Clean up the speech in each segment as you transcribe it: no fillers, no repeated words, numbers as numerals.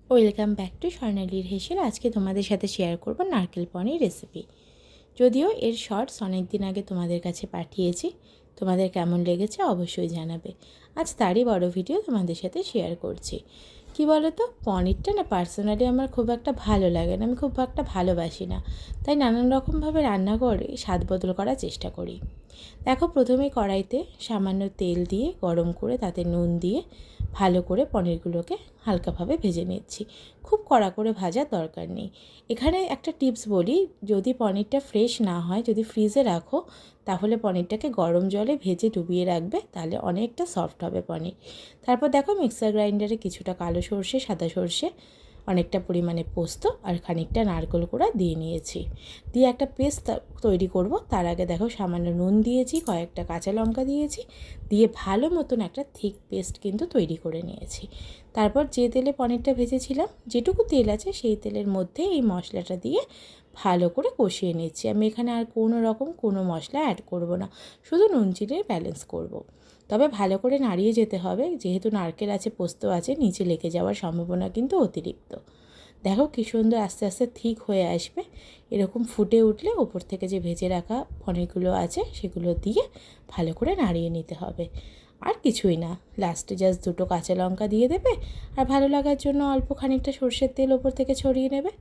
Welcome back to স্বর্ণালীর হেসেল। আজকে তোমাদের সাথে শেয়ার করব নারকেল পনির রেসিপি। যদিও এর শর্টস অনেক দিন আগে তোমাদের কাছে পাঠিয়েছি, তোমাদের কেমন লেগেছে অবশ্যই জানাবে। আজ তারই বড় ভিডিও তোমাদের সাথে শেয়ার করছি। কি বলো তো, পনিরটা না পার্সোনালি আমার খুব একটা ভালো লাগে না, আমি খুব একটা ভালোবাসি না, তাই নানান রকমভাবে রান্না করে স্বাদ বদল করার চেষ্টা করি। দেখো, প্রথমেই কড়াইতে সামান্য তেল দিয়ে গরম করে তাতে নুন দিয়ে ভালো করে পনিরগুলোকে হালকাভাবে ভেজে নিচ্ছি। খুব কড়া করে ভাজার দরকার নেই। এখানে একটা টিপস বলি, যদি পনিরটা ফ্রেশ না হয়, যদি ফ্রিজে রাখো, তাহলে পনিরটাকে গরম জলে ভেজে ডুবিয়ে রাখবে, তাহলে অনেকটা সফট হবে পনির। তারপর দেখো, মিক্সার গ্রাইন্ডারে কিছুটা কালো সর্ষে, সাদা সর্ষে, অনেকটা পরিমাণে পোস্ত আর খানিকটা নারকেল কোড়া দিয়ে নিয়েছি। দিয়ে একটা পেস্ট তৈরি করব। তার আগে দেখো, সামান্য নুন দিয়েছি, কয়েকটা কাঁচা লঙ্কা দিয়েছি, দিয়ে ভালো মতন একটা থিক পেস্ট কিন্তু তৈরি করে নিয়েছি। তারপর যে তেলে পনিরটা ভেজেছিলাম, যেটুকু তেল আছে সেই তেলের মধ্যে এই মশলাটা দিয়ে ভালো করে কষিয়ে নিচ্ছি। আমি এখানে আর কোনো মশলা অ্যাড করব না, শুধু নুন চিনির ব্যালেন্স করব। তবে ভালো করে নাড়িয়ে যেতে হবে, যেহেতু নারকেল আছে, পোস্ত আছে, নিচে লেগে যাওয়ার সম্ভাবনা কিন্তু অতিরিক্ত। দেখো কী সুন্দর আস্তে আস্তে ঠিক হয়ে আসবে। এরকম ফুটে উঠলে ওপর থেকে যে ভেজে রাখা পনিরগুলো আছে সেগুলো দিয়ে ভালো করে নাড়িয়ে নিতে হবে। আর কিছুই না, লাস্টে জাস্ট দুটো কাঁচা লঙ্কা দিয়ে দেবে, আর ভালো লাগার জন্য অল্প খানিকটা সর্ষের তেল ওপর থেকে ছড়িয়ে নেবে।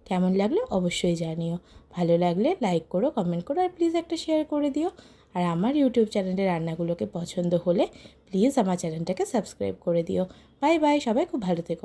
কেমন লাগলো অবশ্যই জানিও। ভালো লাগলে লাইক করো, কমেন্ট করো, আর প্লিজ একটা শেয়ার করে দিও। আর আমার ইউটিউব চ্যানেলে রান্নাগুলোকে পছন্দ হলে প্লিজ আমার চ্যানেলটাকে সাবস্ক্রাইব করে দিও। বাই বাই, সবাই খুব ভালো থেকো।